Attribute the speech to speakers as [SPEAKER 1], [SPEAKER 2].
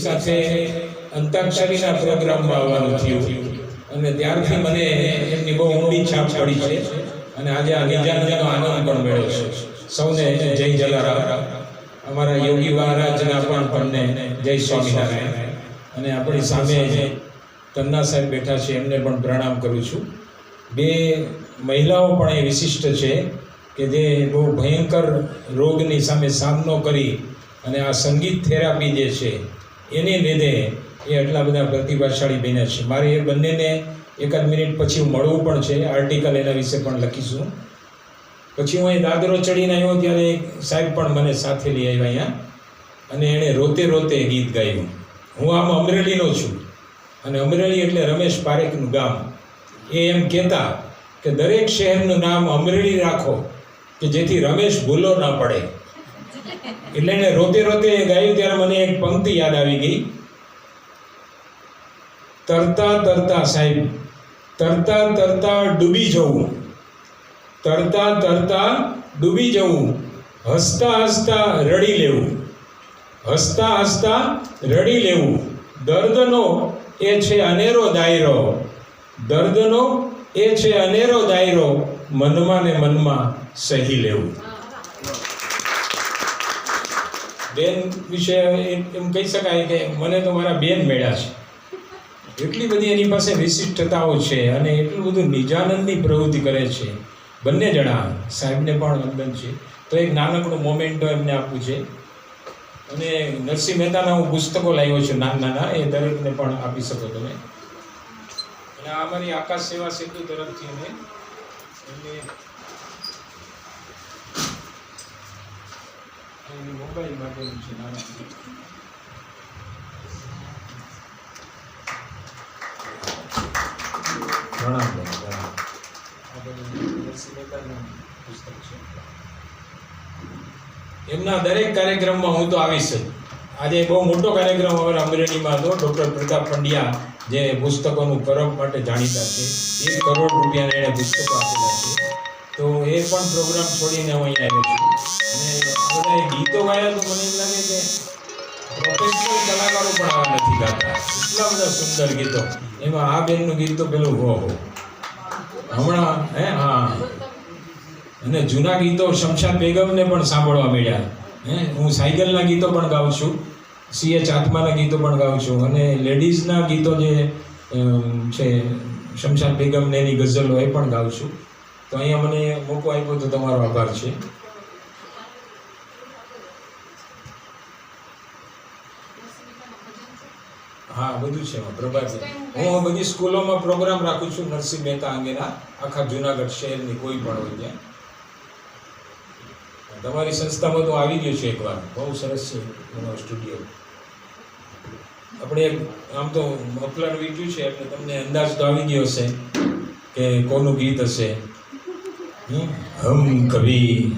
[SPEAKER 1] સાથે અંતાક્ષરીના પ્રોગ્રામમાં આવવાનું થયું અને ત્યારથી મને એમની બહુ ઊંડી છાપ પડી છે અને આજે આ નિજાનંદનો આનંદ પણ મળ્યો છે. સૌને જય જલારામ. અમારા યોગી મહારાજના પણ જય સ્વામિનારાયણ. અને આપણી સામે તન્ના સાહેબ બેઠા છે, એમને પણ પ્રણામ કરું છું. બે મહિલાઓ પણ એ વિશિષ્ટ છે કે જે બહુ ભયંકર રોગની સામે સામનો કરી અને આ સંગીત થેરાપી જે છે એની લીધે એ આટલા બધા પ્રતિભાશાળી બન્યા છે. મારે એ બંનેને એકાદ મિનિટ પછી મળવું પણ છે, આર્ટિકલ એના વિશે પણ લખીશું. પછી હું અહીં દાદરો ચડીને આવ્યો ત્યારે એક સાહેબ પણ મને સાથે લઈ આવ્યા અહીંયા અને એણે રોતે રોતે ગીત ગાયું. હું આમ અમરેલીનો છું અને અમરેલી એટલે રમેશ પારેખનું ગામ. એ એમ કહેતા કે દરેક શહેરનું નામ અમરેલી રાખો કે જેથી રમેશ ભૂલો ના પડે. એટલે એને રોતે રોતે ગાયું ત્યારે મને એક પંક્તિ યાદ આવી ગઈ. તરતા તરતા સાહેબ, તરતા તરતા ડૂબી જવું, તરતા તરતા ડૂબી જવું, હસતા હસતા રડી લેવું, હસતા હસતા રડી લેવું, દર્દનો એ છે અનેરો દાયરો, દર્દનો એ છે અનેરો દાયરો, મનમાં ને મનમાં સહી લેવું. બેન વિશે એમ કહી શકાય કે મને તો મારા બેન મળ્યા છે. એટલી બધી એની પાસે વિશિષ્ટતાઓ છે અને એટલું બધું નિજાનંદની પ્રવૃત્તિ કરે છે. બંને જણા, સાહેબને પણ વંદન છે. તો એક નાનકડું મોમેન્ટો એમને આપવું છે અને નરસિંહ મહેતાના હું પુસ્તકો લાવ્યો છું નાના, એ દરેકને પણ આપી શકો તમે. અને આ અમારી આકાશ સેવા સેતુ તરફથી અમે એમને મોબાઈલ માટેનું છે નાના. એમના દરેક કાર્યક્રમમાં હું તો આવીશ જ. આજે બહુ મોટો કાર્યક્રમ અમારા અમરેલીમાં હતો. ડૉક્ટર પ્રતાપ પંડ્યા જે પુસ્તકોનું પરબ માટે જાણીતા છે, 1 કરોડ રૂપિયાના એણે પુસ્તકો આપેલા છે. તો એ પણ પ્રોગ્રામ છોડીને હું અહીંયા આવ્યો છું. અને બધા ગીતો ગાયા તો મને એમ લાગે કે પ્રોફેશનલ કલાકારો પણ આવા નથી ગાતા. એટલા બધા સુંદર ગીતો. એમાં આ બેનનું ગીત તો પેલું હો હમણાં હા, અને જૂના ગીતો શમશાદ બેગમને પણ સાંભળવા મળ્યા. હું સાયકલના ગીતો પણ ગાઉં છું, CH આત્માના ગીતો પણ ગાઉં છું અને લેડીઝના ગીતો જે છે શમશાદ બેગમને એની ગઝલો એ પણ ગાઉં છું. તો અહીંયા મને મોકો આપ્યો તો તમારો આભાર છે. હા, બધું છે પ્રભાત. હું બધી સ્કૂલોમાં પ્રોગ્રામ રાખું છું નરસિંહ મહેતા અંગેના, આખા જુનાગઢ શહેરની કોઈ પણ હોય ત્યાં. તમારી સંસ્થામાં તો આવી ગયું છે એકવાર, બહુ સરસ છે એનો સ્ટુડિયો. આપણે આમ તો મફલર વીટ્યું છે એટલે તમને અંદાજ તો આવી ગયો હશે કે કોનું ગીત હશે. હમ કભી